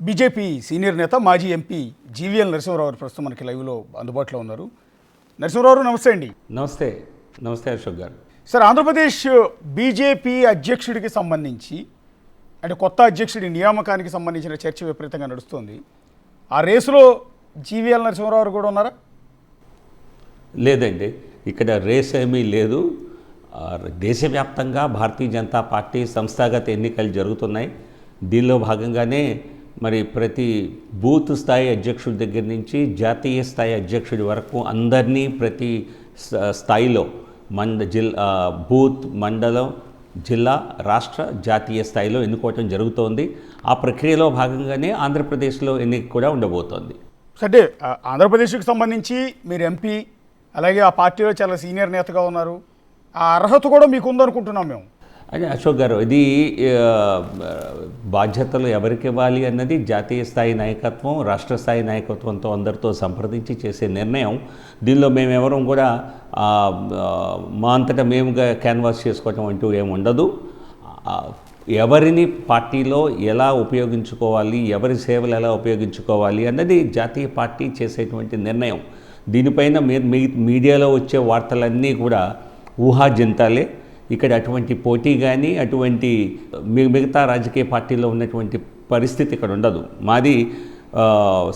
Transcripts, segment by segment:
BJP senior నేత మాజీ MP GVL Narasimha Rao గారు ప్రస్తుతం మనకి లైవ్లో అందుబాటులో ఉన్నారు. నరసింహారావు నమస్తే అండి. నమస్తే. నమస్తే అశోక్ గారు. సార్, ఆంధ్రప్రదేశ్ బీజేపీ అధ్యక్షుడికి సంబంధించి అంటే కొత్త అధ్యక్షుడి నియామకానికి సంబంధించిన చర్చ విపరీతంగా నడుస్తుంది. ఆ రేసులో జీవీఎల్ నరసింహారావు కూడా ఉన్నారా? లేదండి, ఇక్కడ రేస్ ఏమీ లేదు. దేశవ్యాప్తంగా భారతీయ జనతా పార్టీ సంస్థాగత ఎన్నికలు జరుగుతున్నాయి. దీనిలో భాగంగానే మరి ప్రతి బూత్ స్థాయి అధ్యక్షుడి దగ్గర నుంచి జాతీయ స్థాయి అధ్యక్షుడి వరకు అందరినీ ప్రతి స్థాయిలో బూత్, మండలం, జిల్లా, రాష్ట్ర, జాతీయ స్థాయిలో ఎన్నుకోవటం జరుగుతోంది. ఆ ప్రక్రియలో భాగంగానే ఆంధ్రప్రదేశ్లో ఎన్నిక కూడా ఉండబోతోంది. అంటే ఆంధ్రప్రదేశ్కి సంబంధించి మీరు ఎంపీ, అలాగే ఆ పార్టీలో చాలా సీనియర్ నేతగా ఉన్నారు. ఆ అర్హత కూడా మీకు ఉందనుకుంటున్నాం మేము. అదే అశోక్ గారు, ఇది బాధ్యతలు ఎవరికి ఇవ్వాలి అన్నది జాతీయ స్థాయి నాయకత్వం, రాష్ట్ర స్థాయి నాయకత్వంతో అందరితో సంప్రదించి చేసే నిర్ణయం. దీనిలో మేమెవరం కూడా మా అంతటా మేముగా క్యాన్వాస్ చేసుకోవటం అంటూ ఏమి ఉండదు. ఎవరిని పార్టీలో ఎలా ఉపయోగించుకోవాలి, ఎవరి సేవలు ఎలా ఉపయోగించుకోవాలి అన్నది జాతీయ పార్టీ చేసేటువంటి నిర్ణయం. దీనిపైన మీడియాలో వచ్చే వార్తలన్నీ కూడా ఊహాజంతాలే. ఇక్కడ అటువంటి పోటీ కానీ అటువంటి మిగతా రాజకీయ పార్టీలో ఉన్నటువంటి పరిస్థితి ఇక్కడ ఉండదు. మాది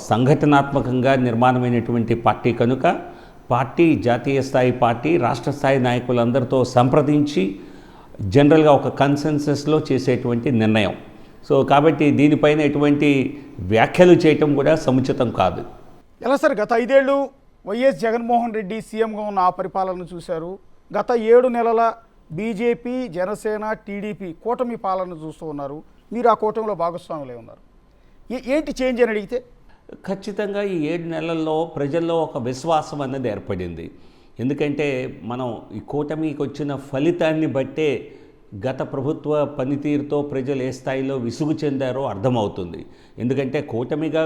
సంఘటనాత్మకంగా నిర్మాణమైనటువంటి పార్టీ కనుక పార్టీ జాతీయ స్థాయి పార్టీ రాష్ట్ర స్థాయి నాయకులందరితో సంప్రదించి జనరల్గా ఒక కన్సెన్సస్లో చేసేటువంటి నిర్ణయం. సో కాబట్టి దీనిపైన ఎటువంటి వ్యాఖ్యలు చేయటం కూడా సముచితం కాదు. ఎలా సార్, గత 5 ఏళ్ళు వైఎస్ జగన్మోహన్ రెడ్డి సీఎంగా ఉన్న ఆ పరిపాలన చూశారు. గత 7 నెలల బీజేపీ, జనసేన, టీడీపీ కూటమి పాలన చూస్తూ ఉన్నారు. మీరు ఆ కూటమిలో భాగస్వాములై ఉన్నారు. ఏంటి చేంజ్ అని అడిగితే? ఖచ్చితంగా ఈ 7 నెలల్లో ప్రజల్లో ఒక విశ్వాసం అన్నది ఏర్పడింది. ఎందుకంటే మనం ఈ కూటమికి వచ్చిన ఫలితాన్ని బట్టే గత ప్రభుత్వ పనితీరుతో ప్రజలు ఏ స్థాయిలో విసుగు చెందారో అర్థమవుతుంది. ఎందుకంటే కూటమిగా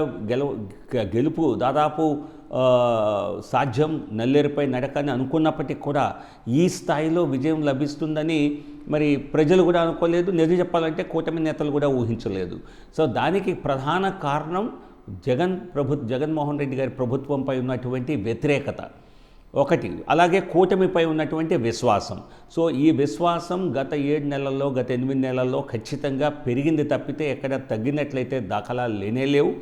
గెలుపు దాదాపు సాధ్యం, నల్లేరుపై నడకని అనుకున్నప్పటికీ కూడా ఈ స్థాయిలో విజయం లభిస్తుందని మరి ప్రజలు కూడా అనుకోలేదు. నిజం చెప్పాలంటే కూటమి నేతలు కూడా ఊహించలేదు. సో దానికి ప్రధాన కారణం జగన్మోహన్ రెడ్డి గారి ప్రభుత్వంపై ఉన్నటువంటి వ్యతిరేకత ఒకటి, అలాగే కూటమిపై ఉన్నటువంటి విశ్వాసం. సో ఈ విశ్వాసం గత 7 నెలల్లో, గత 8 నెలల్లో ఖచ్చితంగా పెరిగింది తప్పితే ఎక్కడ తగ్గినట్లయితే దాఖలాలు లేనేలేవు.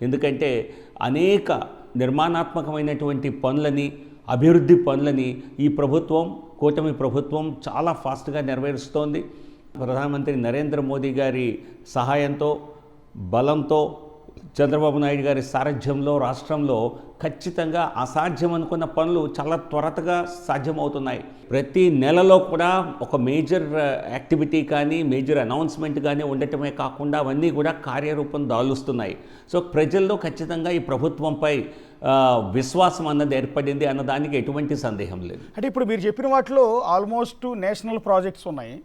ఎందుకంటే అనేక నిర్మాణాత్మకమైనటువంటి పనులని, అభివృద్ధి పనులని ఈ ప్రభుత్వం, కూటమి ప్రభుత్వం చాలా ఫాస్ట్గా నెరవేరుస్తోంది. ప్రధానమంత్రి నరేంద్ర మోదీ గారి సహాయంతో, బలంతో, చంద్రబాబు నాయుడు గారి సారథ్యంలో రాష్ట్రంలో ఖచ్చితంగా అసాధ్యం అనుకున్న పనులు చాలా త్వరగా సాధ్యమవుతున్నాయి. ప్రతి నెలలో కూడా ఒక మేజర్ యాక్టివిటీ కానీ, మేజర్ అనౌన్స్మెంట్ కానీ ఉండటమే కాకుండా అవన్నీ కూడా కార్యరూపం దాలుస్తున్నాయి. సో ప్రజల్లో ఖచ్చితంగా ఈ ప్రభుత్వంపై విశ్వాసం అన్నది ఏర్పడింది అన్నదానికి ఎటువంటి సందేహం లేదు. అంటే ఇప్పుడు మీరు చెప్పిన వాటిలో ఆల్మోస్ట్ నేషనల్ ప్రాజెక్ట్స్ ఉన్నాయి.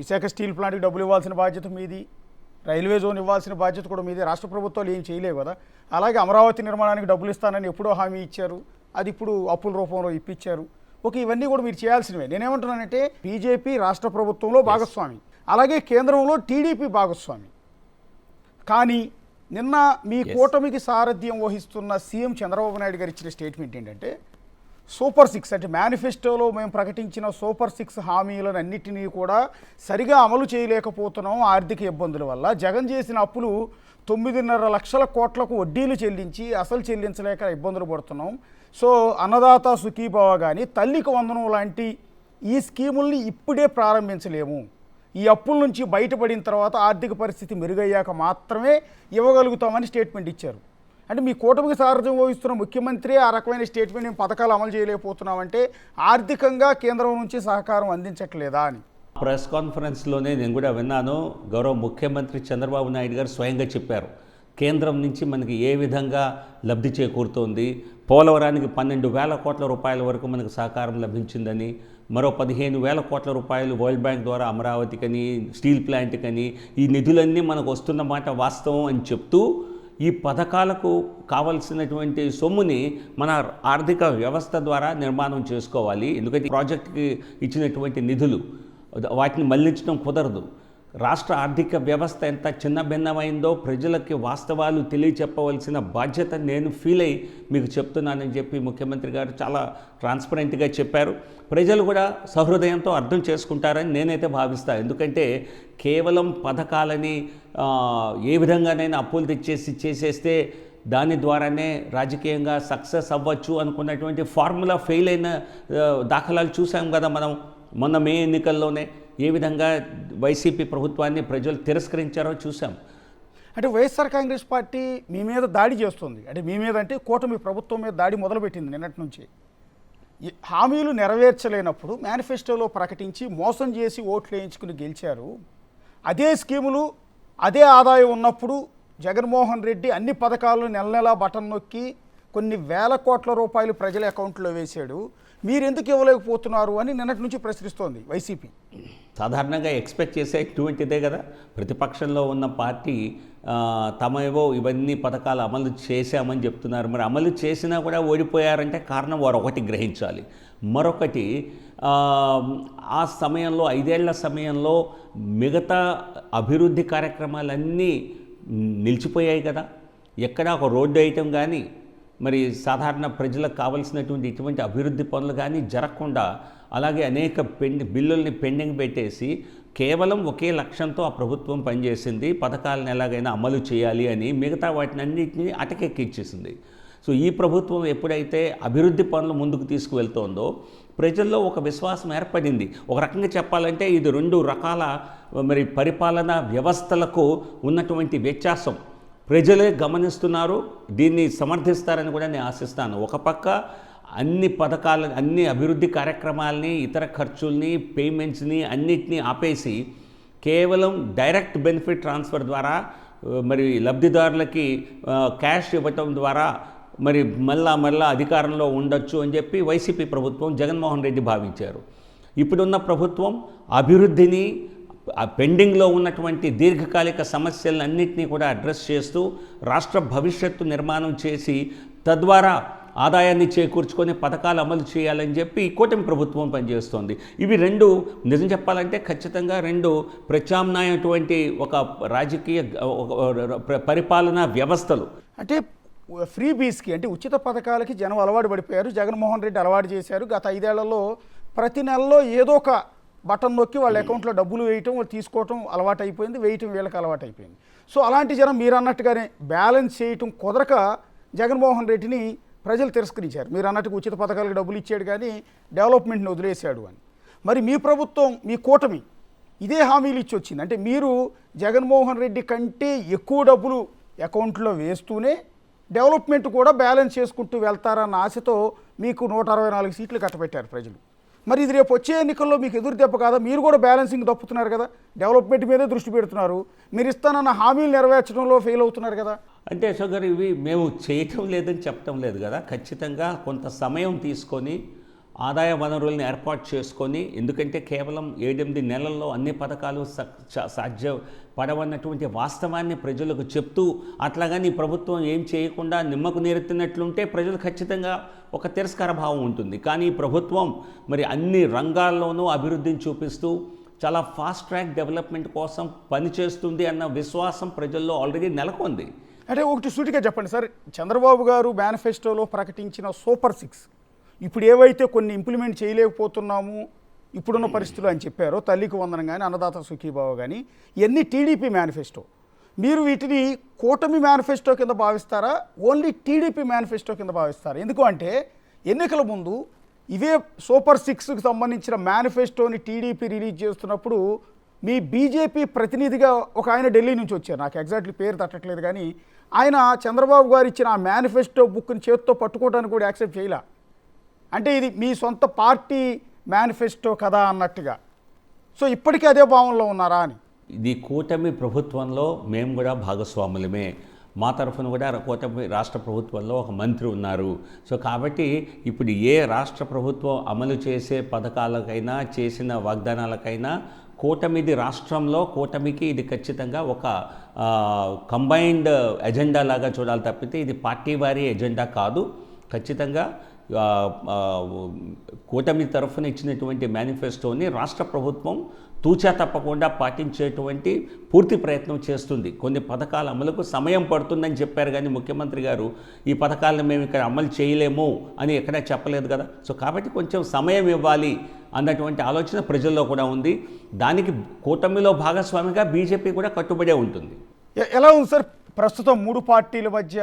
విశాఖ స్టీల్ ప్లాంట్కి డబ్బులు ఇవ్వాల్సిన బాధ్యత మీది, రైల్వే జోన్ ఇవ్వాల్సిన బాధ్యత కూడా మీదే. రాష్ట్ర ప్రభుత్వాలు ఏం చేయలేవు కదా. అలాగే అమరావతి నిర్మాణానికి డబ్బులు ఇస్తానని ఎప్పుడో హామీ ఇచ్చారు, అది ఇప్పుడు అప్పుల రూపంలో ఇప్పించారు. ఓకే, ఇవన్నీ కూడా మీరు చేయాల్సినవే. నేనేమంటున్నానంటే బీజేపీ రాష్ట్ర ప్రభుత్వంలో భాగస్వామి, అలాగే కేంద్రంలో టీడీపీ భాగస్వామి. కానీ నిన్న మీ కూటమికి సారథ్యం వహిస్తున్న సీఎం చంద్రబాబు నాయుడు గారు ఇచ్చిన స్టేట్మెంట్ ఏంటంటే సూపర్ 6 అంటే మేనిఫెస్టోలో మేము ప్రకటించిన సూపర్ 6 హామీలను అన్నిటినీ కూడా సరిగా అమలు చేయలేకపోతున్నాం ఆర్థిక ఇబ్బందుల వల్ల. జగన్ చేసిన అప్పులు 9.5 లక్షల కోట్లకు వడ్డీలు చెల్లించి అసలు చెల్లించలేక ఇబ్బందులు పడుతున్నాం. సో అన్నదాత సుఖీభవ కానీ, తల్లికి వందనం లాంటి ఈ స్కీముల్ని ఇప్పుడే ప్రారంభించలేము. ఈ అప్పుల నుంచి బయటపడిన తర్వాత ఆర్థిక పరిస్థితి మెరుగయ్యాక మాత్రమే ఇవ్వగలుగుతామని స్టేట్మెంట్ ఇచ్చారు. అంటే మీ కూటమికి సారథ్యం వహిస్తున్న ముఖ్యమంత్రి ఆ రకమైన స్టేట్మెంట్ మేము పథకాలు అమలు చేయలేకపోతున్నామంటే ఆర్థికంగా కేంద్రం నుంచి సహకారం అందించట్లేదా అని ప్రెస్ కాన్ఫరెన్స్లోనే నేను కూడా విన్నాను. గౌరవ ముఖ్యమంత్రి చంద్రబాబు నాయుడు గారు స్వయంగా చెప్పారు, కేంద్రం నుంచి మనకి ఏ విధంగా లబ్ధి చేకూరుతోంది. పోలవరానికి 12,000 కోట్ల రూపాయల వరకు మనకు సహకారం లభించిందని, మరో 15,000 కోట్ల రూపాయలు వరల్డ్ బ్యాంక్ ద్వారా అమరావతికని, స్టీల్ ప్లాంట్కని ఈ నిధులన్నీ మనకు వస్తున్న మాట వాస్తవం అని చెప్తూ ఈ పథకాలకు కావలసినటువంటి సొమ్ముని మన ఆర్థిక వ్యవస్థ ద్వారా నిర్మాణం చేసుకోవాలి. ఎందుకంటే ప్రాజెక్టుకి ఇచ్చినటువంటి నిధులు వాటిని మళ్లించడం కుదరదు. రాష్ట్ర ఆర్థిక వ్యవస్థ ఎంత చిన్న భిన్నమైందో ప్రజలకి వాస్తవాలు తెలియచెప్పవలసిన బాధ్యత నేను ఫీల్ అయ్యి మీకు చెప్తున్నానని చెప్పి ముఖ్యమంత్రి గారు చాలా ట్రాన్స్పరెంట్గా చెప్పారు. ప్రజలు కూడా సహృదయంతో అర్థం చేసుకుంటారని నేనైతే భావిస్తాను. ఎందుకంటే కేవలం పథకాలని ఏ విధంగానైనా అప్పులు తెచ్చేసి చేసేస్తే దాని ద్వారానే రాజకీయంగా సక్సెస్ అవ్వచ్చు అనుకున్నటువంటి ఫార్ములా ఫెయిల్ అయిన దాఖలాలు చూసాం కదా మనం. మొన్న మే ఎన్నికల్లోనే ఏ విధంగా వైసీపీ ప్రభుత్వాన్ని ప్రజలు తిరస్కరించారో చూసాం. అంటే వైఎస్ఆర్ కాంగ్రెస్ పార్టీ మీ మీద దాడి చేస్తుంది. అంటే మీ మీద అంటే కూటమి ప్రభుత్వం మీద దాడి మొదలుపెట్టింది నిన్నటి నుంచి. హామీలు నెరవేర్చలేనప్పుడు మేనిఫెస్టోలో ప్రకటించి మోసం చేసి ఓట్లు వేయించుకుని గెలిచారు. అదే స్కీములు అదే ఆదాయం ఉన్నప్పుడు జగన్మోహన్ రెడ్డి అన్ని పథకాలను నెల నెలా బటన్ నొక్కి కొన్ని వేల కోట్ల రూపాయలు ప్రజల అకౌంట్లో వేశాడు. మీరు ఎందుకు ఇవ్వలేకపోతున్నారు అని నిన్నటి నుంచి ప్రశ్నిస్తోంది వైసీపీ. సాధారణంగా ఎక్స్పెక్ట్ చేసేటువంటిదే కదా. ప్రతిపక్షంలో ఉన్న పార్టీ తమేవో ఇవన్నీ పథకాలు అమలు చేశామని చెప్తున్నారు. మరి అమలు చేసినా కూడా ఓడిపోయారంటే కారణం వారు ఒకటి గ్రహించాలి. మరొకటి ఆ సమయంలో 5 ఏళ్ల సమయంలో మిగతా అభివృద్ధి కార్యక్రమాలన్నీ నిలిచిపోయాయి కదా. ఎక్కడా ఒక రోడ్డు వేయటం కానీ మరి సాధారణ ప్రజలకు కావాల్సినటువంటి ఇటువంటి అభివృద్ధి పనులు కానీ జరగకుండా అలాగే అనేక బిల్లుల్ని పెండింగ్ పెట్టేసి కేవలం ఒకే లక్ష్యంతో ఆ ప్రభుత్వం పనిచేసింది. పథకాలను ఎలాగైనా అమలు చేయాలి అని మిగతా వాటిని అన్నింటినీ అటకెక్కిచ్చేసింది. సో ఈ ప్రభుత్వం ఎప్పుడైతే అభివృద్ధి పనులు ముందుకు తీసుకువెళ్తోందో ప్రజల్లో ఒక విశ్వాసం ఏర్పడింది. ఒక రకంగా చెప్పాలంటే ఇది 2 రకాల మరి పరిపాలనా వ్యవస్థలకు ఉన్నటువంటి వ్యత్యాసం ప్రజలే గమనిస్తున్నారు. దీన్ని సమర్థిస్తారని కూడా నేను ఆశిస్తాను. ఒక పక్క అన్ని పథకాల అన్ని అభివృద్ధి కార్యక్రమాలని ఇతర ఖర్చుల్ని పేమెంట్స్ని అన్నిటినీ ఆపేసి కేవలం డైరెక్ట్ బెనిఫిట్ ట్రాన్స్ఫర్ ద్వారా మరి లబ్ధిదారులకి క్యాష్ ఇవ్వటం ద్వారా మరి మళ్ళా అధికారంలో ఉండొచ్చు అని చెప్పి వైసీపీ ప్రభుత్వం జగన్మోహన్ రెడ్డి భావించారు. ఇప్పుడున్న ప్రభుత్వం అభివృద్ధిని పెండింగ్లో ఉన్నటువంటి దీర్ఘకాలిక సమస్యలన్నింటినీ కూడా అడ్రస్ చేస్తూ రాష్ట్ర భవిష్యత్తు నిర్మాణం చేసి తద్వారా ఆదాయాన్ని చేకూర్చుకొని పథకాలు అమలు చేయాలని చెప్పి కూటమి ప్రభుత్వం పనిచేస్తోంది. ఇవి 2 నిజం చెప్పాలంటే ఖచ్చితంగా 2 ప్రత్యామ్నాయటువంటి ఒక రాజకీయ పరిపాలనా వ్యవస్థలు. అంటే ఫ్రీ బీస్కి అంటే ఉచిత పథకాలకి జనం అలవాటు పడిపోయారు. జగన్మోహన్ రెడ్డి అలవాటు చేశారు. గత 5 ఏళ్లలో ప్రతి నెలలో ఏదో ఒక బటన్ నొక్కి వాళ్ళ అకౌంట్లో డబ్బులు వేయటం తీసుకోవటం అలవాటు అయిపోయింది. వేయటం వీళ్ళకి అలవాటు అయిపోయింది. సో అలాంటి జనం మీరు అన్నట్టుగానే బ్యాలెన్స్ చేయటం కుదరక జగన్మోహన్ రెడ్డిని ప్రజలు తిరస్కరించారు. మీరు అన్నట్టుగా ఉచిత పథకాలకు డబ్బులు ఇచ్చాడు కానీ డెవలప్మెంట్ని వదిలేశాడు అని. మరి మీ ప్రభుత్వం మీ కూటమి ఇదే హామీలు ఇచ్చి వచ్చింది. అంటే మీరు జగన్మోహన్ రెడ్డి కంటే ఎక్కువ డబ్బులు అకౌంట్లో వేస్తూనే డెవలప్మెంట్ కూడా బ్యాలెన్స్ చేసుకుంటూ వెళ్తారన్న ఆశతో మీకు 164 సీట్లు కట్టబెట్టారు ప్రజలు. మరి ఇది రేపు వచ్చే ఎన్నికల్లో మీకు ఎదురు దెబ్బ కాదా? మీరు కూడా బ్యాలెన్సింగ్ తప్పుతున్నారు కదా, డెవలప్మెంట్ మీదే దృష్టి పెడుతున్నారు. మీరు ఇస్తానన్న హామీలు నెరవేర్చడంలో ఫెయిల్ అవుతున్నారు కదా. అంటే అశోక్ గారు ఇవి మేము చేయటం లేదని చెప్పటం లేదు కదా. ఖచ్చితంగా కొంత సమయం తీసుకొని ఆదాయ వనరులను ఏర్పాటు చేసుకొని, ఎందుకంటే కేవలం 7-8 నెలల్లో అన్ని పథకాలు సాధ్యపడవన్నటువంటి వాస్తవాన్ని ప్రజలకు చెప్తూ అట్లాగని ప్రభుత్వం ఏం చేయకుండా నిమ్మకు నీరెత్తినట్లుంటే ప్రజలు ఖచ్చితంగా ఒక తిరస్కార భావం ఉంటుంది. కానీ ప్రభుత్వం మరి అన్ని రంగాల్లోనూ అభివృద్ధిని చూపిస్తూ చాలా ఫాస్ట్ ట్రాక్ డెవలప్మెంట్ కోసం పనిచేస్తుంది అన్న విశ్వాసం ప్రజల్లో ఆల్రెడీ నెలకొంది. అంటే ఒకటి సూటిగా చెప్పండి సార్, చంద్రబాబు గారు మేనిఫెస్టోలో ప్రకటించిన సూపర్ 6 ఇప్పుడు ఏవైతే కొన్ని ఇంప్లిమెంట్ చేయలేకపోతున్నాము ఇప్పుడున్న పరిస్థితులు అని చెప్పారో, తల్లికి వందనం కానీ అన్నదాత సుఖీభావ కానీ, ఇవన్నీ టీడీపీ మేనిఫెస్టో. మీరు వీటిని కూటమి మేనిఫెస్టో కింద భావిస్తారా, ఓన్లీ టీడీపీ మేనిఫెస్టో కింద భావిస్తారా? ఎందుకు అంటే ఎన్నికల ముందు ఇవే సూపర్ 6కి సంబంధించిన మేనిఫెస్టోని టీడీపీ రిలీజ్ చేస్తున్నప్పుడు మీ బీజేపీ ప్రతినిధిగా ఒక ఆయన ఢిల్లీ నుంచి వచ్చారు, నాకు ఎగ్జాక్ట్లీ పేరు తట్టట్లేదు కానీ, ఆయన చంద్రబాబు గారు ఇచ్చిన ఆ మేనిఫెస్టో బుక్ని చేతితో పట్టుకోవడానికి కూడా యాక్సెప్ట్ చేయలే. అంటే ఇది మీ సొంత పార్టీ మేనిఫెస్టో కదా అన్నట్టుగా. సో ఇప్పటికీ అదే భావంలో ఉన్నారా అని. ఇది కూటమి ప్రభుత్వంలో మేము కూడా భాగస్వాములమే. మా తరఫున కూడా కూటమి రాష్ట్ర ప్రభుత్వంలో ఒక మంత్రి ఉన్నారు. సో కాబట్టి ఇప్పుడు ఏ రాష్ట్ర ప్రభుత్వం అమలు చేసే పథకాలకైనా చేసిన వాగ్దానాలకైనా కూటమిది రాష్ట్రంలో కూటమికి ఇది ఖచ్చితంగా ఒక కంబైన్డ్ ఎజెండా లాగా చూడాలి తప్పితే ఇది పార్టీ వారి ఎజెండా కాదు. ఖచ్చితంగా ఆ, ఆ, కూటమి తరఫున ఇచ్చినటువంటి మేనిఫెస్టోని రాష్ట్ర ప్రభుత్వం తూచా తప్పకుండా పాటించేటువంటి పూర్తి ప్రయత్నం చేస్తుంది. కొన్ని పథకాల అమలుకు సమయం పడుతుందని చెప్పారు, కానీ ముఖ్యమంత్రి గారు ఈ పథకాలను మేము ఇక్కడ అమలు చేయలేము అని ఎక్కడా చెప్పలేదు కదా. సో కాబట్టి కొంచెం సమయం ఇవ్వాలి అన్నటువంటి ఆలోచన ప్రజల్లో కూడా ఉంది. దానికి కూటమిలో భాగస్వామిగా బీజేపీ కూడా కట్టుబడే ఉంటుంది. ఎలా ఉంది సార్ ప్రస్తుతం 3 పార్టీల మధ్య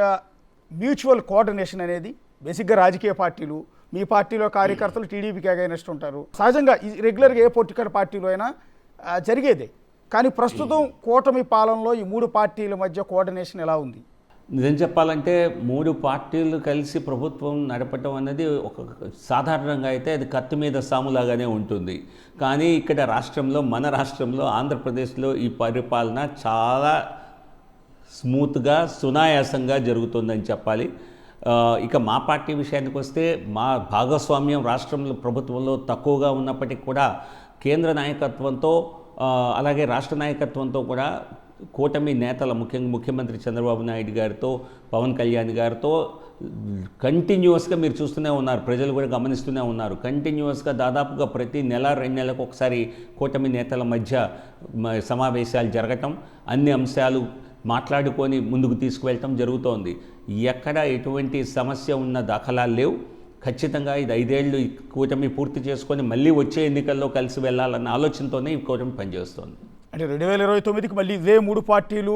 మ్యూచువల్ కోఆర్డినేషన్ అనేది? బేసిక్గా రాజకీయ పార్టీలు, మీ పార్టీలో కార్యకర్తలు టీడీపీకి అగైనెస్ట్ ఉంటారు. సహజంగా ఇది రెగ్యులర్గా ఏ పొలిటికల్ పార్టీలో అయినా జరిగేదే. కానీ ప్రస్తుతం కూటమి పాలనలో ఈ 3 పార్టీల మధ్య కోఆర్డినేషన్ ఎలా ఉంది? నిజం చెప్పాలంటే 3 పార్టీలు కలిసి ప్రభుత్వం నడపటం అనేది ఒక సాధారణంగా అయితే అది కత్తి మీద సాములాగానే ఉంటుంది. కానీ ఇక్కడ రాష్ట్రంలో, మన రాష్ట్రంలో ఆంధ్రప్రదేశ్లో ఈ పరిపాలన చాలా స్మూత్గా, సునాయాసంగా జరుగుతుందని చెప్పాలి. ఇక మా పార్టీ విషయానికి వస్తే మా భాగస్వామ్యం రాష్ట్రంలో ప్రభుత్వంలో తక్కువగా ఉన్నప్పటికీ కూడా కేంద్ర నాయకత్వంతో అలాగే రాష్ట్ర నాయకత్వంతో కూడా కూటమి నేతల, ముఖ్యంగా ముఖ్యమంత్రి చంద్రబాబు నాయుడు గారితో, పవన్ కళ్యాణ్ గారితో కంటిన్యూస్గా మీరు చూస్తూనే ఉన్నారు, ప్రజలు కూడా గమనిస్తూనే ఉన్నారు. కంటిన్యూస్గా దాదాపుగా ప్రతి నెల 2 నెలలకు ఒకసారి కూటమి నేతల మధ్య సమావేశాలు జరగటం, అన్ని అంశాలు మాట్లాడుకొని ముందుకు తీసుకువెళ్ళటం జరుగుతోంది. ఎక్కడ ఎటువంటి సమస్య ఉన్న దాఖలాలు లేవు. ఖచ్చితంగా ఇది 5 ఏళ్ళు కూటమి పూర్తి చేసుకొని మళ్ళీ వచ్చే ఎన్నికల్లో కలిసి వెళ్ళాలన్న ఆలోచనతోనే ఈ కూటమి పనిచేస్తోంది. అంటే 2029కి మళ్ళీ ఇదే 3 పార్టీలు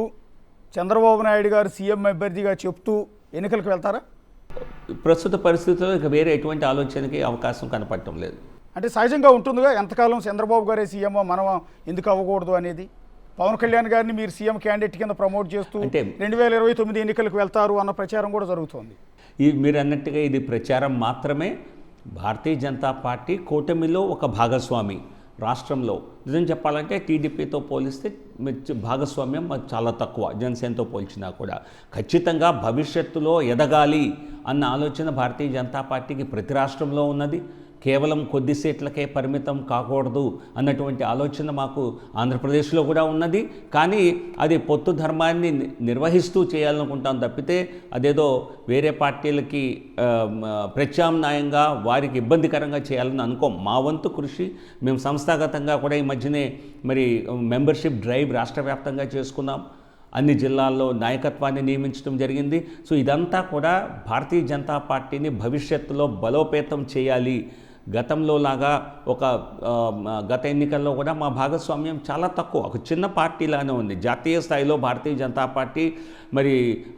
చంద్రబాబు నాయుడు గారు సీఎం అభ్యర్థిగా చెప్తూ ఎన్నికలకు వెళ్తారా? ప్రస్తుత పరిస్థితుల్లో ఇక వేరే ఎటువంటి ఆలోచనకి అవకాశం కనపడటం లేదు. అంటే సహజంగా ఉంటుందిగా, ఎంతకాలం చంద్రబాబు గారే సీఎం, మనం ఎందుకు అవ్వకూడదు అనేది. పవన్ కళ్యాణ్ గారిని మీరు సీఎం క్యాండిడేట్ కింద ప్రమోట్ చేస్తూ 2029 ఎన్నికలకు వెళ్తారు అన్న ప్రచారం కూడా జరుగుతోంది. మీరు అన్నట్టుగా ఇది ప్రచారం మాత్రమే. భారతీయ జనతా పార్టీ కూటమిలో ఒక భాగస్వామి. రాష్ట్రంలో నిజం చెప్పాలంటే టీడీపీతో పోలిస్తే భాగస్వామ్యం చాలా తక్కువ, జనసేనతో పోల్చినా కూడా. ఖచ్చితంగా భవిష్యత్తులో ఎదగాలి అన్న ఆలోచన భారతీయ జనతా పార్టీకి ప్రతి రాష్ట్రంలో ఉన్నది. కేవలం కొద్ది సీట్లకే పరిమితం కాకూడదు అన్నటువంటి ఆలోచన మాకు ఆంధ్రప్రదేశ్లో కూడా ఉన్నది. కానీ అది పొత్తు ధర్మాన్ని నిర్వహిస్తూ చేయాలనుకుంటాం తప్పితే అదేదో వేరే పార్టీలకి ప్రత్యామ్నాయంగా వారికి ఇబ్బందికరంగా చేయాలని అనుకోం. మా వంతు కృషి మేము సంస్థాగతంగా కూడా ఈ మధ్యనే మరి మెంబర్షిప్ డ్రైవ్ రాష్ట్ర వ్యాప్తంగా చేసుకున్నాం. అన్ని జిల్లాల్లో నాయకత్వాన్ని నియమించడం జరిగింది. సో ఇదంతా కూడా భారతీయ జనతా పార్టీని భవిష్యత్తులో బలోపేతం చేయాలి. గతంలో లాగా గత ఎన్నికల్లో కూడా మా భాగస్వామ్యం చాలా తక్కువ, ఒక చిన్న పార్టీలానే ఉంది. జాతీయ స్థాయిలో భారతీయ జనతా పార్టీ మరి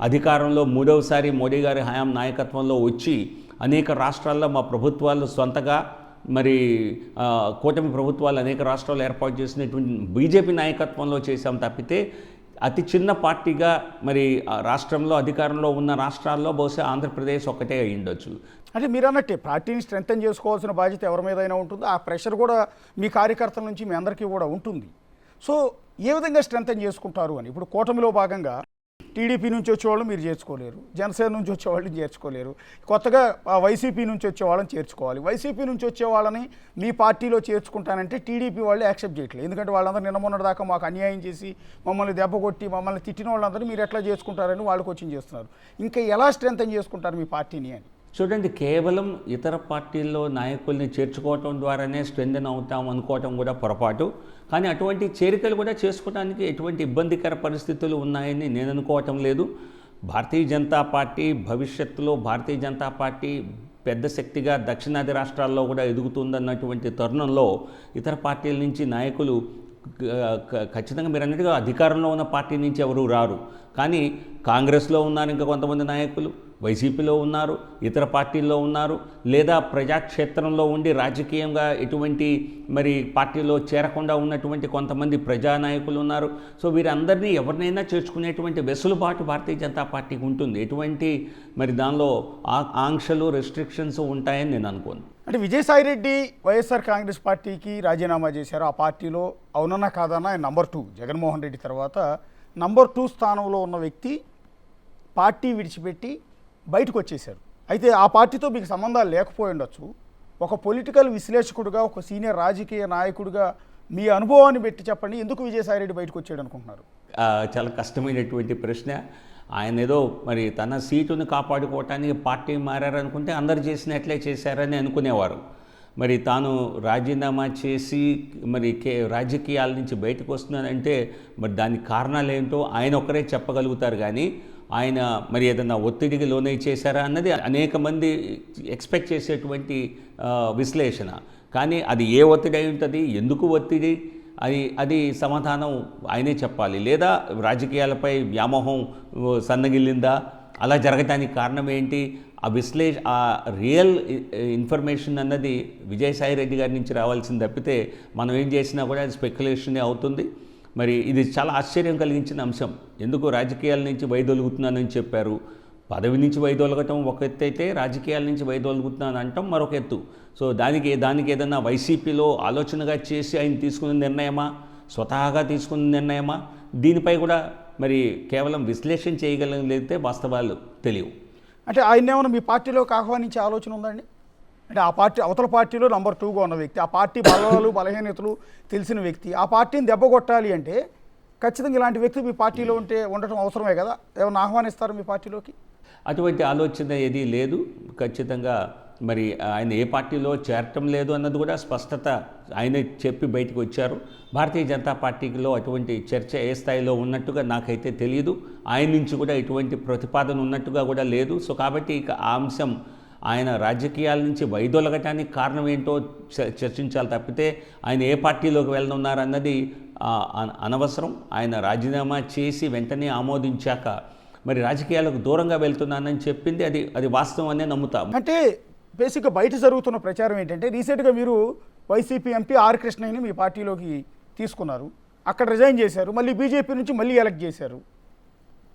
అధికారంలో 3వసారి మోడీ గారి హయాం నాయకత్వంలో వచ్చి అనేక రాష్ట్రాల్లో మా ప్రభుత్వాలు సొంతగా మరి కూటమి ప్రభుత్వాలు అనేక రాష్ట్రాలు ఏర్పాటు చేసినటువంటి బీజేపీ నాయకత్వంలో చేశాం తప్పితే అతి చిన్న పార్టీగా మరి రాష్ట్రంలో అధికారంలో ఉన్న రాష్ట్రాల్లో బహుశా ఆంధ్రప్రదేశ్ ఒక్కటే అయి ఉండొచ్చు. అంటే మీరు అన్నట్టే పార్టీని స్ట్రెంగ్తన్ చేసుకోవాల్సిన బాధ్యత ఎవరి మీదైనా ఉంటుంది. ఆ ప్రెషర్ కూడా మీ కార్యకర్తల నుంచి మీ అందరికీ కూడా ఉంటుంది. సో ఏ విధంగా స్ట్రెంగ్తన్ చేసుకుంటారు అని? ఇప్పుడు కూటమిలో భాగంగా టీడీపీ నుంచి వచ్చేవాళ్ళు మీరు చేర్చుకోలేరు, జనసేన నుంచి వచ్చేవాళ్ళని చేర్చుకోలేరు, కొత్తగా వైసీపీ నుంచి వచ్చేవాళ్ళని చేర్చుకోవాలి. వైసీపీ నుంచి వచ్చే వాళ్ళని మీ పార్టీలో చేర్చుకుంటానంటే టీడీపీ వాళ్ళు యాక్సెప్ట్ చేయట్లేదు. ఎందుకంటే వాళ్ళందరూ నిన్న మొన్నటి దాకా మాకు అన్యాయం చేసి మమ్మల్ని దెబ్బ కొట్టి మమ్మల్ని తిట్టిన వాళ్ళందరూ మీరు ఎట్లా చేసుకుంటారని వాళ్ళు కోచింగ్ చేస్తున్నారు. ఇంకా ఎలా స్ట్రెంగ్తన్ చేసుకుంటారు మీ పార్టీని అని? చూడండి, కేవలం ఇతర పార్టీల్లో నాయకుల్ని చేర్చుకోవటం ద్వారానే స్ట్రెంథెన్ అవుతాం అనుకోవటం కూడా పొరపాటు. కానీ అటువంటి చేరికలు కూడా చేసుకోవడానికి ఎటువంటి ఇబ్బందికర పరిస్థితులు ఉన్నాయని నేను అనుకోవటం లేదు. భారతీయ జనతా పార్టీ భవిష్యత్తులో భారతీయ జనతా పార్టీ పెద్ద శక్తిగా దక్షిణాది రాష్ట్రాల్లో కూడా ఎదుగుతుందన్నటువంటి తరుణంలో ఇతర పార్టీల నుంచి నాయకులు ఖచ్చితంగా మీరు అన్నట్టుగా అధికారంలో ఉన్న పార్టీ నుంచి ఎవరు రారు. కానీ కాంగ్రెస్లో ఉన్నారు ఇంకా కొంతమంది నాయకులు, వైసీపీలో ఉన్నారు, ఇతర పార్టీల్లో ఉన్నారు, లేదా ప్రజాక్షేత్రంలో ఉండి రాజకీయంగా ఎటువంటి మరి పార్టీలో చేరకుండా ఉన్నటువంటి కొంతమంది ప్రజానాయకులు ఉన్నారు. సో వీరందరినీ ఎవరినైనా చేర్చుకునేటువంటి వెసులుబాటు భారతీయ జనతా పార్టీకి ఉంటుంది. ఎటువంటి మరి దానిలో ఆంక్షలు, రెస్ట్రిక్షన్స్ ఉంటాయని నేను అనుకోను. అంటే విజయసాయిరెడ్డి వైఎస్ఆర్ కాంగ్రెస్ పార్టీకి రాజీనామా చేశారు. ఆ పార్టీలో అవునన్నా కాదన్నా ఆయన నంబర్ 2, జగన్మోహన్ రెడ్డి తర్వాత నంబర్ 2 స్థానంలో ఉన్న వ్యక్తి పార్టీ విడిచిపెట్టి బయటకు వచ్చేశారు. అయితే ఆ పార్టీతో మీకు సంబంధాలు లేకపోయి ఉండొచ్చు. ఒక పొలిటికల్ విశ్లేషకుడుగా, ఒక సీనియర్ రాజకీయ నాయకుడిగా మీ అనుభవాన్ని పెట్టి చెప్పండి, ఎందుకు విజయసాయిరెడ్డి బయటకు వచ్చాడు అనుకుంటున్నారు? చాలా కష్టమైనటువంటి ప్రశ్న. ఆయన ఏదో మరి తన సీటును కాపాడుకోవటానికి పార్టీ మారారనుకుంటే అందరు చేసినట్లే చేశారని అనుకునేవారు. మరి తాను రాజీనామా చేసి మరి రాజకీయాల నుంచి బయటకు వస్తున్నానంటే మరి దానికి కారణాలు ఏంటో ఆయన ఒక్కరే చెప్పగలుగుతారు. కానీ ఆయన మరి ఏదన్నా ఒత్తిడికి లోనై చేశారా అన్నది అనేక మంది ఎక్స్పెక్ట్ చేసేటువంటి విశ్లేషణ. కానీ అది ఏ ఒత్తిడి అయి ఉంటుంది, ఎందుకు ఒత్తిడి, అది సమాధానం ఆయనే చెప్పాలి. లేదా రాజకీయాలపై వ్యామోహం సన్నగిల్లిందా, అలా జరగటానికి కారణం ఏంటి, ఆ రియల్ ఇన్ఫర్మేషన్ అన్నది విజయసాయి రెడ్డి గారి నుంచి రావాల్సింది తప్పితే మనం ఏం చేసినా కూడా అది స్పెక్యులేషనే అవుతుంది. మరి ఇది చాలా ఆశ్చర్యం కలిగించిన అంశం. ఎందుకు రాజకీయాల నుంచి వైదొలుగుతున్నానని చెప్పారు. పదవి నుంచి వైదొలగటం ఒక ఎత్తు అయితే రాజకీయాల నుంచి వైదొలుగుతున్నాను అంటాం మరొక ఎత్తు. సో దానికి ఏదన్నా వైసీపీలో ఆలోచనగా చేసి ఆయన తీసుకున్న నిర్ణయమా, స్వతహాగా తీసుకున్న నిర్ణయమా, దీనిపై కూడా మరి కేవలం విశ్లేషణ చేయగలిగితే వాస్తవాలు తెలియవు. అంటే ఆయన ఏమైనా మీ పార్టీలోకి ఆహ్వానించే ఆలోచన ఉందండి? అంటే ఆ పార్టీ అవతల పార్టీలో నంబర్ 2గా ఉన్న వ్యక్తి, ఆ పార్టీ బలాలు బలహీనతలు తెలిసిన వ్యక్తి, ఆ పార్టీని దెబ్బకొట్టాలి అంటే ఖచ్చితంగా ఇలాంటి వ్యక్తి మీ పార్టీలో ఉండటం అవసరమే కదా. ఏమైనా ఆహ్వానిస్తారు మీ పార్టీలోకి? అటువంటి ఆలోచన ఏదీ లేదు. ఖచ్చితంగా మరి ఆయన ఏ పార్టీలో చేరటం లేదు అన్నది కూడా స్పష్టత ఆయన చెప్పి బయటకు వచ్చారు. భారతీయ జనతా పార్టీలో అటువంటి చర్చ ఏ స్థాయిలో ఉన్నట్టుగా నాకైతే తెలియదు. ఆయన నుంచి కూడా ఎటువంటి ప్రతిపాదన ఉన్నట్టుగా కూడా లేదు. సో కాబట్టి ఇక ఆ అంశం ఆయన రాజకీయాల నుంచి వైదొలగటానికి కారణం ఏంటో చర్చించాలి తప్పితే ఆయన ఏ పార్టీలోకి వెళ్ళనున్నారన్నది అనవసరం. ఆయన రాజీనామా చేసి వెంటనే ఆమోదించాక మరి రాజకీయాలకు దూరంగా వెళ్తున్నానని చెప్పింది అది వాస్తవం అనే నమ్ముతాం. అంటే బేసిక్గా బయట జరుగుతున్న ప్రచారం ఏంటంటే రీసెంట్గా మీరు వైసీపీ ఎంపీ ఆర్ కృష్ణయ్యని మీ పార్టీలోకి తీసుకున్నారు, అక్కడ రిజైన్ చేశారు, మళ్ళీ బీజేపీ నుంచి మళ్ళీ ఎలక్ట్ చేశారు.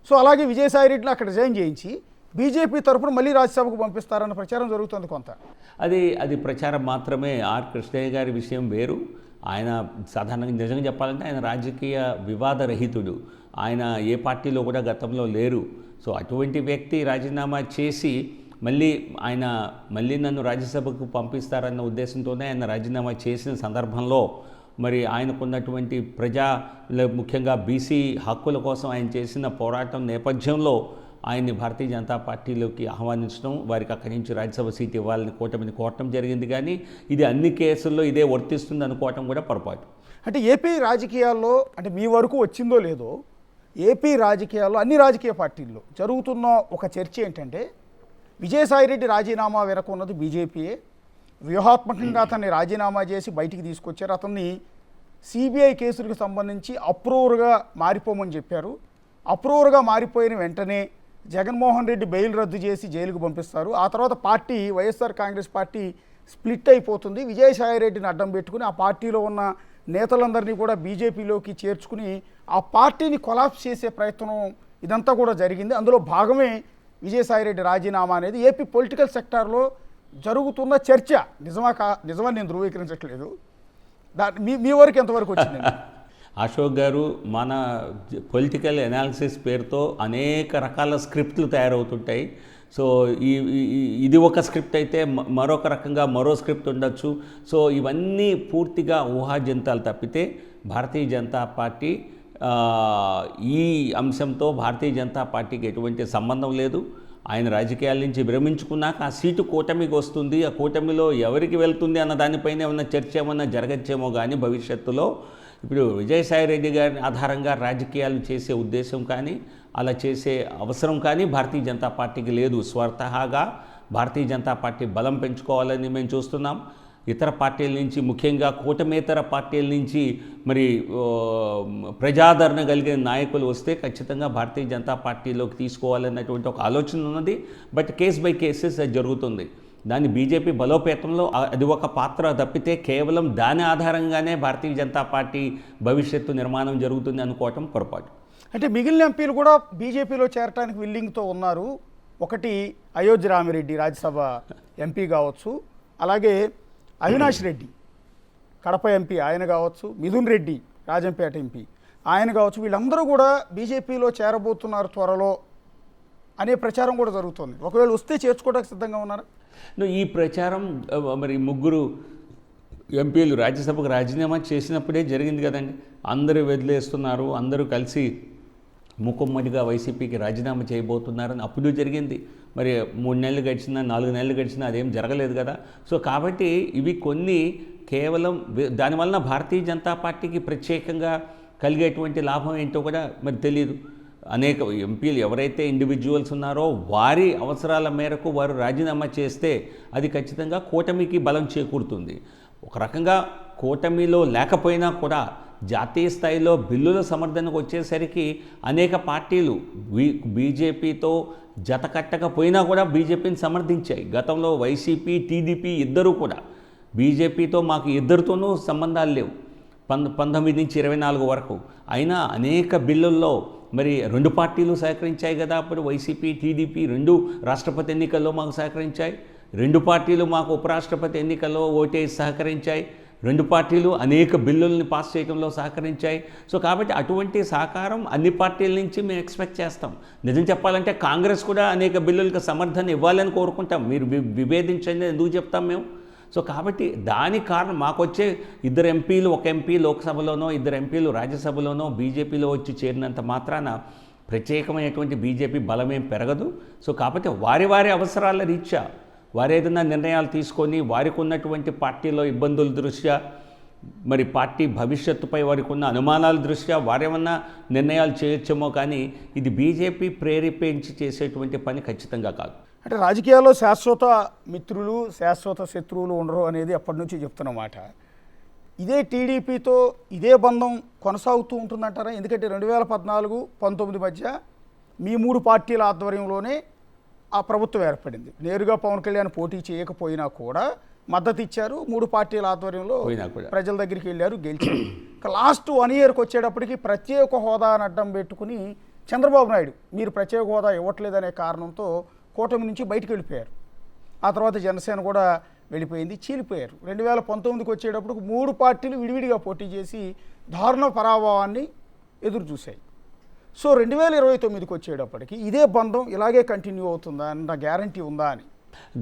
సో అలాగే విజయసాయి రెడ్డిని అక్కడ రిజైన్ చేయించి బీజేపీ తరఫున మళ్ళీ రాజ్యసభకు పంపిస్తారన్న ప్రచారం జరుగుతుంది కొంత. అది ప్రచారం మాత్రమే. ఆర్ కృష్ణయ్య గారి విషయం వేరు. ఆయన సాధారణంగా నిజంగా చెప్పాలంటే ఆయన రాజకీయ వివాదరహితుడు. ఆయన ఏ పార్టీలో కూడా గతంలో లేరు. సో అటువంటి వ్యక్తి రాజీనామా చేసి మళ్ళీ నన్ను రాజ్యసభకు పంపిస్తారన్న ఉద్దేశంతోనే ఆయన రాజీనామా చేసిన సందర్భంలో మరి ఆయనకున్నటువంటి ముఖ్యంగా బీసీ హక్కుల కోసం ఆయన చేసిన పోరాటం నేపథ్యంలో ఆయన్ని భారతీయ జనతా పార్టీలోకి ఆహ్వానించడం, వారికి అక్కడి నుంచి రాజ్యసభ సీట్ ఇవ్వాలని కూటమిని కోరటం జరిగింది. కానీ ఇది అన్ని కేసుల్లో ఇదే వర్తిస్తుంది అనుకోవటం కూడా పొరపాటు. అంటే ఏపీ రాజకీయాల్లో అంటే మీ వరకు వచ్చిందో లేదో, ఏపీ రాజకీయాల్లో అన్ని రాజకీయ పార్టీల్లో జరుగుతున్న ఒక చర్చ ఏంటంటే విజయసాయి రెడ్డి రాజీనామా వెనక ఉన్నది బీజేపీయే. వ్యూహాత్మకంగా అతన్ని రాజీనామా చేసి బయటికి తీసుకొచ్చారు. అతన్ని సిబిఐ కేసులకు సంబంధించి అప్రూవర్గా మారిపోమని చెప్పారు. అప్రూవర్గా మారిపోయిన వెంటనే జగన్మోహన్ రెడ్డి బెయిల్ రద్దు చేసి జైలుకు పంపిస్తారు. ఆ తర్వాత వైఎస్ఆర్ కాంగ్రెస్ పార్టీ స్ప్లిట్ అయిపోతుంది. విజయసాయి రెడ్డిని అడ్డం పెట్టుకుని ఆ పార్టీలో ఉన్న నేతలందరినీ కూడా బీజేపీలోకి చేర్చుకుని ఆ పార్టీని కొలాప్స్ చేసే ప్రయత్నం ఇదంతా కూడా జరిగింది. అందులో భాగమే విజయసాయి రెడ్డి రాజీనామా అనేది ఏపీ పొలిటికల్ సెక్టార్లో జరుగుతున్న చర్చ. నిజమని నేను ధృవీకరించట్లేదు. మీ వరకు ఎంతవరకు వచ్చిందండి? అశోక్ గారు, మన పొలిటికల్ అనాలిసిస్ పేరుతో అనేక రకాల స్క్రిప్ట్లు తయారవుతుంటాయి. సో ఇది ఒక స్క్రిప్ట్ అయితే మరొక రకంగా మరో స్క్రిప్ట్ ఉండొచ్చు. సో ఇవన్నీ పూర్తిగా ఊహాజనితాలు తప్పితే భారతీయ జనతా పార్టీ ఈ అంశంతో భారతీయ జనతా పార్టీకి ఎటువంటి సంబంధం లేదు. ఆయన రాజకీయాల నుంచి విరమించుకున్నాక ఆ సీటు కూటమికి వస్తుంది, ఆ కూటమిలో ఎవరికి వెళ్తుంది అన్న దానిపైన ఏమన్నా చర్చ ఏమన్నా జరగచ్చేమో. కానీ భవిష్యత్తులో ఇప్పుడు విజయసాయి రెడ్డి గారిని ఆధారంగా రాజకీయాలు చేసే ఉద్దేశం కానీ అలా చేసే అవసరం కానీ భారతీయ జనతా పార్టీకి లేదు. స్వతహాగా భారతీయ జనతా పార్టీ బలం పెంచుకోవాలని మేము చూస్తున్నాం. ఇతర పార్టీల నుంచి, ముఖ్యంగా కూటమేతర పార్టీల నుంచి మరి ప్రజాదరణ కలిగిన నాయకులు వస్తే ఖచ్చితంగా భారతీయ జనతా పార్టీలోకి తీసుకోవాలన్నటువంటి ఒక ఆలోచన ఉన్నది. బట్ కేస్ బై కేసెస్ అది జరుగుతుంది. దాన్ని బీజేపీ బలోపేతంలో అది ఒక పాత్ర తప్పితే కేవలం దాని ఆధారంగానే భారతీయ జనతా పార్టీ భవిష్యత్తు నిర్మాణం జరుగుతుంది అనుకోవటం పొరపాటు. అంటే మిగిలిన ఎంపీలు కూడా బీజేపీలో చేరడానికి విల్లింగ్తో ఉన్నారు. ఒకటి అయోధ్య రామిరెడ్డి రాజ్యసభ ఎంపీ కావచ్చు, అలాగే అవినాష్ రెడ్డి కడప ఎంపీ ఆయన కావచ్చు, మిథున్ రెడ్డి రాజంపేట ఎంపీ ఆయన కావచ్చు, వీళ్ళందరూ కూడా బీజేపీలో చేరబోతున్నారు త్వరలో అనే ప్రచారం కూడా జరుగుతుంది. ఒకవేళ వస్తే చేర్చుకోవడానికి సిద్ధంగా ఉన్నారు. ఈ ప్రచారం మరి ముగ్గురు ఎంపీలు రాజ్యసభకు రాజీనామా చేసినప్పుడే జరిగింది కదండి. అందరూ వదిలేస్తున్నారు, అందరూ కలిసి ముఖమ్మడిగా వైసీపీకి రాజీనామా చేయబోతున్నారని అప్పుడు జరిగింది. మరి 3 నెలలు గడిచినా 4 నెలలు గడిచినా అదేం జరగలేదు కదా. సో కాబట్టి ఇవి కొన్ని కేవలం దానివలన భారతీయ జనతా పార్టీకి ప్రత్యేకంగా కలిగేటువంటి లాభం ఏంటో కూడా మరి తెలియదు. అనేక ఎంపీలు ఎవరైతే ఇండివిజువల్స్ ఉన్నారో వారి అవసరాల మేరకు వారు రాజీనామా చేస్తే అది ఖచ్చితంగా కూటమికి బలం చేకూరుతుంది. ఒక రకంగా కూటమిలో లేకపోయినా కూడా జాతీయ స్థాయిలో బిల్లుల సమర్థనకు వచ్చేసరికి అనేక పార్టీలు బీజేపీతో జత కట్టకపోయినా కూడా బీజేపీని సమర్థించాయి. గతంలో వైసీపీ, టీడీపీ ఇద్దరూ కూడా బీజేపీతో మాకు ఇద్దరితోనూ సంబంధాలు లేవు 19 నుంచి 24 వరకు. అయినా అనేక బిల్లుల్లో మరి 2 పార్టీలు సహకరించాయి కదా. అప్పుడు వైసీపీ, టీడీపీ 2 రాష్ట్రపతి ఎన్నికల్లో మాకు సహకరించాయి. 2 పార్టీలు మాకు ఉపరాష్ట్రపతి ఎన్నికల్లో ఓటేసి సహకరించాయి. 2 పార్టీలు అనేక బిల్లుల్ని పాస్ చేయడంలో సహకరించాయి. సో కాబట్టి అటువంటి సహకారం అన్ని పార్టీల నుంచి మేము ఎక్స్పెక్ట్ చేస్తాం. నిజం చెప్పాలంటే కాంగ్రెస్ కూడా అనేక బిల్లులకు సమర్థన ఇవ్వాలని కోరుకుంటాం. మీరు విభేదించండి ఎందుకు చెప్తాం మేము. సో కాబట్టి దాని కారణం మాకు వచ్చే 2 ఎంపీలు, 1 ఎంపీ లోక్సభలోనో 2 ఎంపీలు రాజ్యసభలోనో బీజేపీలో వచ్చి చేరినంత మాత్రాన ప్రత్యేకమైనటువంటి బీజేపీ బలమేం పెరగదు. సో కాబట్టి వారి వారి అవసరాల రీత్యా వారు ఏదైనా నిర్ణయాలు తీసుకొని వారికి ఉన్నటువంటి పార్టీలో ఇబ్బందుల దృష్ట్యా మరి పార్టీ భవిష్యత్తుపై వారికి ఉన్న అనుమానాల దృష్ట్యా వారేమన్నా నిర్ణయాలు చేయొచ్చేమో, కానీ ఇది బీజేపీ ప్రేరేపించి చేసేటువంటి పని ఖచ్చితంగా కాదు. అంటే రాజకీయాల్లో శాశ్వత మిత్రులు, శాశ్వత శత్రువులు ఉండరు అనేది ఎప్పటి నుంచి చెప్తున్నమాట. ఇదే టీడీపీతో ఇదే బంధం కొనసాగుతూ ఉంటుందంటారా? ఎందుకంటే 2014-19 మధ్య మీ 3 పార్టీల ఆధ్వర్యంలోనే ఆ ప్రభుత్వం ఏర్పడింది. నేరుగా పవన్ కళ్యాణ్ పోటీ చేయకపోయినా కూడా మద్దతు ఇచ్చారు. 3 పార్టీల ఆధ్వర్యంలో ప్రజల దగ్గరికి వెళ్ళారు, గెలిచారు. లాస్ట్ 1 ఇయర్కి వచ్చేటప్పటికి ప్రత్యేక హోదాను అడ్డం పెట్టుకుని చంద్రబాబు నాయుడు మీరు ప్రత్యేక హోదా ఇవ్వట్లేదనే కారణంతో కూటమి నుంచి బయటకు వెళ్ళిపోయారు. ఆ తర్వాత జనసేన కూడా వెళ్ళిపోయింది, చీలిపోయారు. 2019కి వచ్చేటప్పటికి 3 పార్టీలు విడివిడిగా పోటీ చేసి దారుణ పరాభవాన్ని ఎదురు చూశాయి. సో 2029కి వచ్చేటప్పటికి ఇదే బంధం ఇలాగే కంటిన్యూ అవుతుందా అన్న గ్యారంటీ ఉందా అని?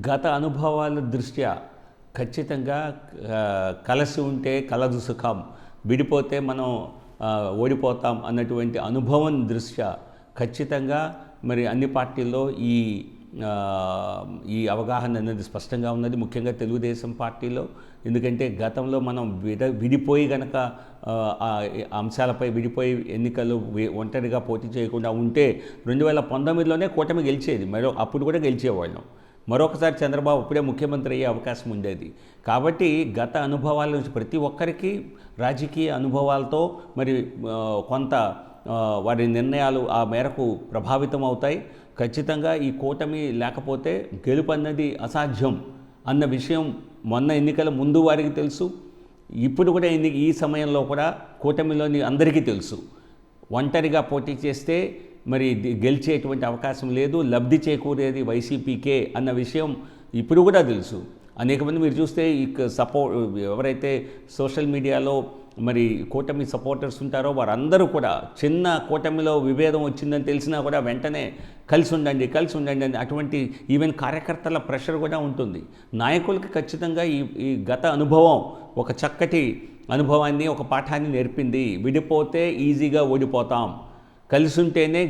గత అనుభవాల దృష్ట్యా ఖచ్చితంగా కలిసి ఉంటే కలదు సుఖం, విడిపోతే మనం ఓడిపోతాం అన్నటువంటి అనుభవం దృష్ట్యా ఖచ్చితంగా మరి అన్ని పార్టీల్లో ఈ అవగాహన అనేది స్పష్టంగా ఉన్నది. ముఖ్యంగా తెలుగుదేశం పార్టీలో. ఎందుకంటే గతంలో మనం విడిపోయి గనక అంశాలపై విడిపోయి ఎన్నికలు ఒంటరిగా పోటీ చేయకుండా ఉంటే 2019లోనే కూటమి గెలిచేది. అప్పుడు కూడా గెలిచేవాళ్ళం. మరొకసారి చంద్రబాబు అప్పుడే ముఖ్యమంత్రి అయ్యే అవకాశం ఉండేది. కాబట్టి గత అనుభవాల నుంచి ప్రతి ఒక్కరికి రాజకీయ అనుభవాలతో మరి కొంత వారి నిర్ణయాలు ఆ మేరకు ప్రభావితం అవుతాయి. ఖచ్చితంగా ఈ కూటమి లేకపోతే గెలుపు అన్నది అసాధ్యం అన్న విషయం మొన్న ఎన్నికల ముందు వారికి తెలుసు. ఇప్పుడు కూడా ఈ సమయంలో కూడా కూటమిలోని అందరికీ తెలుసు. ఒంటరిగా పోటీ చేస్తే మరి గెలిచేటువంటి అవకాశం లేదు, లబ్ధి చేకూరేది వైసీపీకే అన్న విషయం ఇప్పుడు కూడా తెలుసు. అనేక మంది మీరు చూస్తే ఎవరైతే సోషల్ మీడియాలో మరి కూటమి సపోర్టర్స్ ఉంటారో వారందరూ కూడా చిన్న కూటమిలో విభేదం వచ్చిందని తెలిసినా కూడా వెంటనే కలిసి ఉండండి అని అటువంటి ఈవెన్ కార్యకర్తల ప్రెషర్ కూడా ఉంటుంది. నాయకులకి ఖచ్చితంగా ఈ గత అనుభవం ఒక చక్కటి అనుభవాన్ని, ఒక పాఠాన్ని నేర్పింది. విడిపోతే ఈజీగా ఓడిపోతాం, కలిసి ఉంటేనే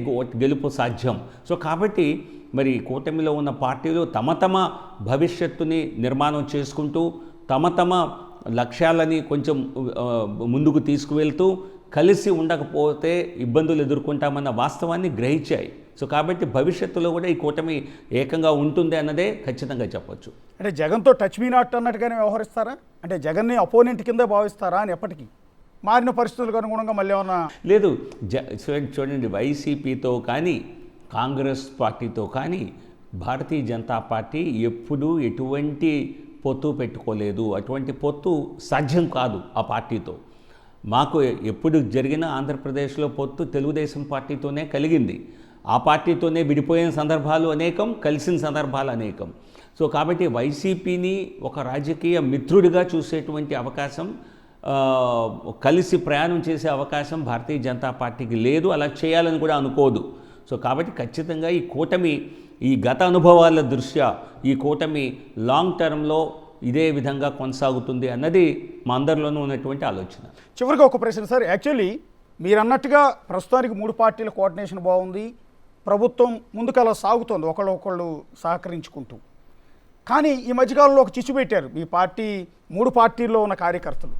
గెలుపు సాధ్యం. సో కాబట్టి మరి కూటమిలో ఉన్న పార్టీలు తమ భవిష్యత్తుని నిర్మాణం చేసుకుంటూ తమ లక్ష్యాలని కొంచెం ముందుకు తీసుకువెళ్తూ కలిసి ఉండకపోతే ఇబ్బందులు ఎదుర్కొంటామన్న వాస్తవాన్ని గ్రహించాయి. సో కాబట్టి భవిష్యత్తులో కూడా ఈ కూటమి ఏకంగా ఉంటుంది అన్నదే ఖచ్చితంగా చెప్పొచ్చు. అంటే జగన్తో టచ్ మీ నాట్ అన్నట్టుగానే వ్యవహరిస్తారా? అంటే జగన్ని అపోనెంట్ కింద భావిస్తారా అని ఎప్పటికీ? మారిన పరిస్థితులకు అనుగుణంగా మళ్ళీ ఏమన్నా? లేదు, చూడండి, వైసీపీతో కానీ కాంగ్రెస్ పార్టీతో కానీ భారతీయ జనతా పార్టీ ఎప్పుడూ ఎటువంటి పొత్తు పెట్టుకోలేదు. అటువంటి పొత్తు సాధ్యం కాదు ఆ పార్టీతో. మాకు ఎప్పుడు జరిగిన ఆంధ్రప్రదేశ్లో పొత్తు తెలుగుదేశం పార్టీతోనే కలిగింది. ఆ పార్టీతోనే విడిపోయిన సందర్భాలు అనేకం, కలిసిన సందర్భాలు అనేకం. సో కాబట్టి వైసీపీని ఒక రాజకీయ మిత్రుడిగా చూసేటువంటి అవకాశం, కలిసి ప్రయాణం చేసే అవకాశం భారతీయ జనతా పార్టీకి లేదు, అలా చేయాలని కూడా అనుకోదు. సో కాబట్టి ఖచ్చితంగా ఈ కూటమి ఈ గత అనుభవాల దృష్ట్యా ఈ కూటమి లాంగ్ టర్మ్లో ఇదే విధంగా కొనసాగుతుంది అన్నది మా అందరిలోనూ ఉన్నటువంటి ఆలోచన. చివరిగా ఒక ప్రశ్న సార్, యాక్చువల్లీ మీరు అన్నట్టుగా ప్రస్తుతానికి 3 పార్టీల కోఆర్డినేషన్ బాగుంది, ప్రభుత్వం ముందుకలా సాగుతోంది ఒకళ్ళు సహకరించుకుంటూ. కానీ ఈ మధ్యకాలంలో ఒక చిచ్చు పెట్టారు మీ పార్టీ 3 పార్టీల్లో ఉన్న కార్యకర్తలు.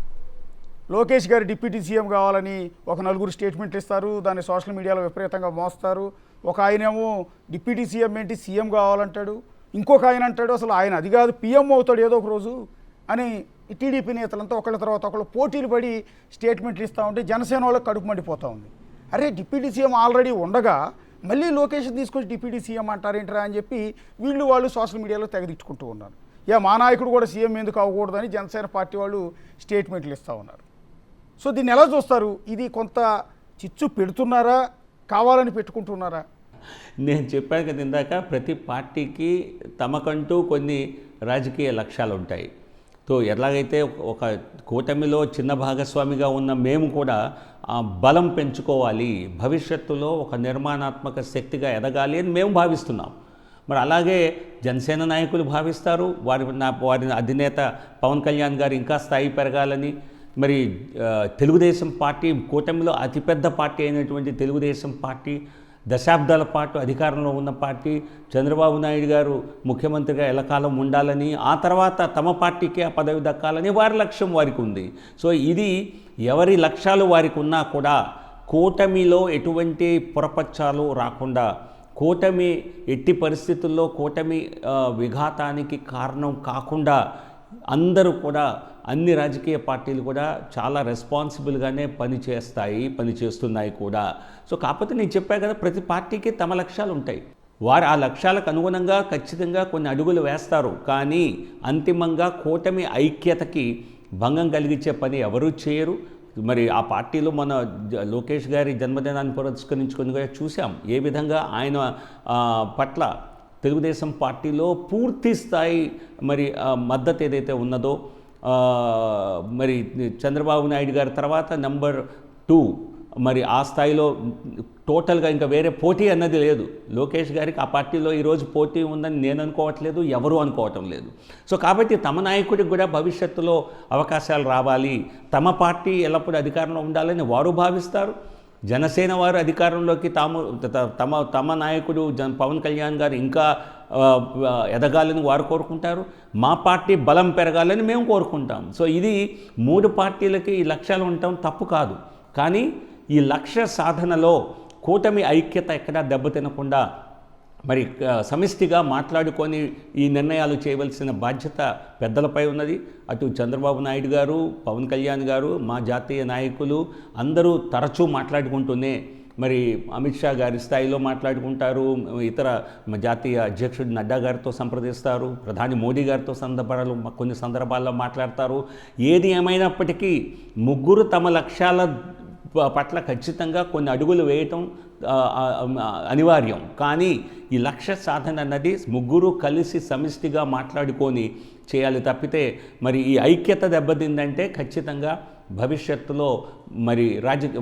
లోకేష్ గారు డిప్యూటీ సీఎం కావాలని ఒక 4 స్టేట్మెంట్లు ఇస్తారు, దాన్ని సోషల్ మీడియాలో విపరీతంగా మోస్తారు. ఒక ఆయనేమో డిప్యూటీ సీఎం ఏంటి సీఎం కావాలంటాడు, ఇంకొక ఆయన అంటాడు అసలు ఆయన అది కాదు పీఎం అవుతాడు ఏదో ఒక రోజు అని. టీడీపీ నేతలంతా ఒకళ్ళ తర్వాత ఒకళ్ళు పోటీలు పడి స్టేట్మెంట్లు ఇస్తూ ఉంటే జనసేన వాళ్ళకి కడుపు మండిపోతూ ఉంది. అరే డిప్యూటీ సీఎం ఆల్రెడీ ఉండగా మళ్ళీ లోకేష్ తీసుకొచ్చి డిప్యూటీ సీఎం అంటారేంటరా అని చెప్పి వాళ్ళు సోషల్ మీడియాలో తెగదిచ్చుకుంటూ ఉన్నారు. మా నాయకుడు కూడా సీఎం ఎందుకు అవ్వకూడదని జనసేన పార్టీ వాళ్ళు స్టేట్మెంట్లు ఇస్తూ ఉన్నారు. సో దీన్ని ఎలా చూస్తారు? ఇది కొంత చిచ్చు పెడుతున్నారా, కావాలని పెట్టుకుంటున్నారా? నేను చెప్పాను కదా ఇందాక, ప్రతి పార్టీకి తమకంటూ కొన్ని రాజకీయ లక్ష్యాలు ఉంటాయి. సో ఎలాగైతే ఒక కూటమిలో చిన్న భాగస్వామిగా ఉన్న మేము కూడా బలం పెంచుకోవాలి, భవిష్యత్తులో ఒక నిర్మాణాత్మక శక్తిగా ఎదగాలి అని మేము భావిస్తున్నాం. మరి అలాగే జనసేన నాయకులు భావిస్తారు, వారి అధినేత పవన్ కళ్యాణ్ గారు ఇంకా స్థాయి పెరగాలని. మరి తెలుగుదేశం పార్టీ కూటమిలో అతిపెద్ద పార్టీ అయినటువంటి తెలుగుదేశం పార్టీ, దశాబ్దాల పాటు అధికారంలో ఉన్న పార్టీ, చంద్రబాబు నాయుడు గారు ముఖ్యమంత్రిగా ఎల్లకాలం ఉండాలని, ఆ తర్వాత తమ పార్టీకి ఆ పదవి దక్కాలని వారి లక్ష్యం వారికి ఉంది. సో ఇది ఎవరి లక్ష్యాలు వారికి ఉన్నా కూడా కూటమిలో ఎటువంటి పొరపచ్చాలు రాకుండా, కూటమి ఎట్టి పరిస్థితుల్లో కూటమి విఘాతానికి కారణం కాకుండా అందరూ కూడా, అన్ని రాజకీయ పార్టీలు కూడా చాలా రెస్పాన్సిబుల్గానే పనిచేస్తున్నాయి కూడా. సో కాకపోతే నేను చెప్పా కదా, ప్రతి పార్టీకి తమ లక్ష్యాలు ఉంటాయి. వారు ఆ లక్ష్యాలకు అనుగుణంగా ఖచ్చితంగా కొన్ని అడుగులు వేస్తారు. కానీ అంతిమంగా కూటమి ఐక్యతకి భంగం కలిగించే పని ఎవరూ చేయరు. మరి ఆ పార్టీలో మన లోకేష్ గారి జన్మదినాన్ని పురస్కరించుకొని చూసాం ఏ విధంగా ఆయన పట్ల తెలుగుదేశం పార్టీలో పూర్తి స్థాయి మరి మద్దతు ఏదైతే ఉన్నదో, మరి చంద్రబాబు నాయుడు గారి తర్వాత నెంబర్ 2 మరి ఆ స్థాయిలో టోటల్గా ఇంకా వేరే పోటీ అన్నది లేదు. లోకేష్ గారికి ఆ పార్టీలో ఈరోజు పోటీ ఉందని నేను అనుకోవట్లేదు, ఎవరు అనుకోవటం లేదు. సో కాబట్టి తమ నాయకుడికి కూడా భవిష్యత్తులో అవకాశాలు రావాలి, తమ పార్టీ ఎల్లప్పుడూ అధికారంలో ఉండాలని వారు భావిస్తారు. జనసేన వారు అధికారంలోకి తమ నాయకుడు పవన్ కళ్యాణ్ గారు ఇంకా ఎదగాలని వారు కోరుకుంటారు. మా పార్టీ బలం పెరగాలని మేము కోరుకుంటాం. సో ఇది 3 పార్టీలకి ఈ లక్ష్యాలు ఉండటం తప్పు కాదు. కానీ ఈ లక్ష్య సాధనలో కూటమి ఐక్యత ఎక్కడా దెబ్బతినకుండా మరి సమిష్టిగా మాట్లాడుకొని ఈ నిర్ణయాలు చేయవలసిన బాధ్యత పెద్దలపై ఉన్నది. అటు చంద్రబాబు నాయుడు గారు, పవన్ కళ్యాణ్ గారు, మా జాతీయ నాయకులు అందరూ తరచూ మాట్లాడుకుంటూనే మరి అమిత్ షా గారి స్థాయిలో మాట్లాడుకుంటారు, ఇతర జాతీయ అధ్యక్షుడు నడ్డా గారితో సంప్రదిస్తారు, ప్రధాని మోడీ గారితో కొన్ని సందర్భాల్లో మాట్లాడతారు. ఏది ఏమైనప్పటికీ ముగ్గురు తమ లక్ష్యాల పట్ల ఖచ్చితంగా కొన్ని అడుగులు వేయటం అనివార్యం. కానీ ఈ లక్ష్య సాధన అన్నది ముగ్గురు కలిసి సమిష్టిగా మాట్లాడుకొని చేయాలి తప్పితే మరి ఈ ఐక్యత దెబ్బతిందంటే ఖచ్చితంగా భవిష్యత్తులో మరి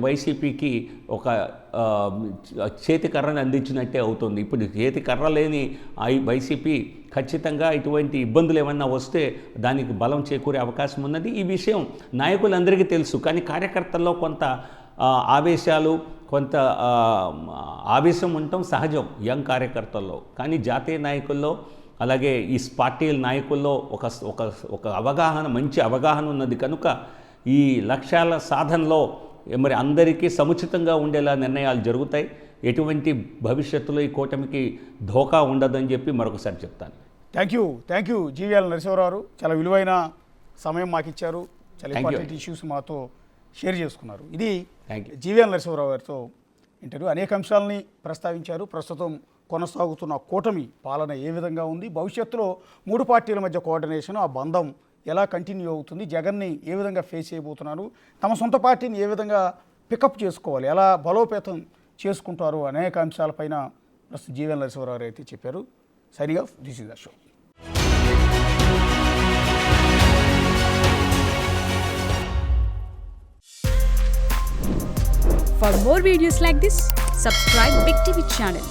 వైసీపీకి ఒక చేతికర్రను అందించినట్టే అవుతుంది. ఇప్పుడు చేతికర్ర లేని వైసీపీ ఖచ్చితంగా ఇటువంటి ఇబ్బందులు ఏమన్నా వస్తే దానికి బలం చేకూరే అవకాశం ఉన్నది. ఈ విషయం నాయకులందరికీ తెలుసు. కానీ కార్యకర్తల్లో కొంత ఆవేశాలు, కొంత ఆవేశం ఉండటం సహజం యంగ్ కార్యకర్తల్లో. కానీ జాతీయ నాయకుల్లో అలాగే ఈ పార్టీల నాయకుల్లో ఒక అవగాహన, మంచి అవగాహన ఉన్నది కనుక ఈ లక్ష్యాల సాధనలో మరి అందరికీ సముచితంగా ఉండేలా నిర్ణయాలు జరుగుతాయి. ఎటువంటి భవిష్యత్తులో ఈ కూటమికి ధోకా ఉండదని చెప్పి మరొకసారి చెప్తాను. Thank you GVL Narasimha Rao. చాలా విలువైన సమయం మాకు ఇచ్చారు. చాలా ఇంపార్టెంట్ ఇష్యూస్ మాతో షేర్ చేసుకున్నారు. ఇది జీవీఎల్ నరసింహారావు గారితో ఇంటర్వ్యూ. అనేక అంశాలని ప్రస్తావించారు. ప్రస్తుతం కొనసాగుతున్న కూటమి పాలన ఏ విధంగా ఉంది, భవిష్యత్తులో 3 పార్టీల మధ్య కోఆర్డినేషన్, ఆ బంధం ఎలా కంటిన్యూ అవుతుంది, జగన్ని ఏ విధంగా ఫేస్ చేయబోతున్నారు, తమ సొంత పార్టీని ఏ విధంగా పికప్ చేసుకోవాలి, ఎలా బలోపేతం చేసుకుంటారు, అనేక అంశాలపైన ప్రస్తుతం జీవీఎల్ నరసింహారావు అయితే చెప్పారు. Signing off, this is the show. For more videos like this, subscribe Big TV channel.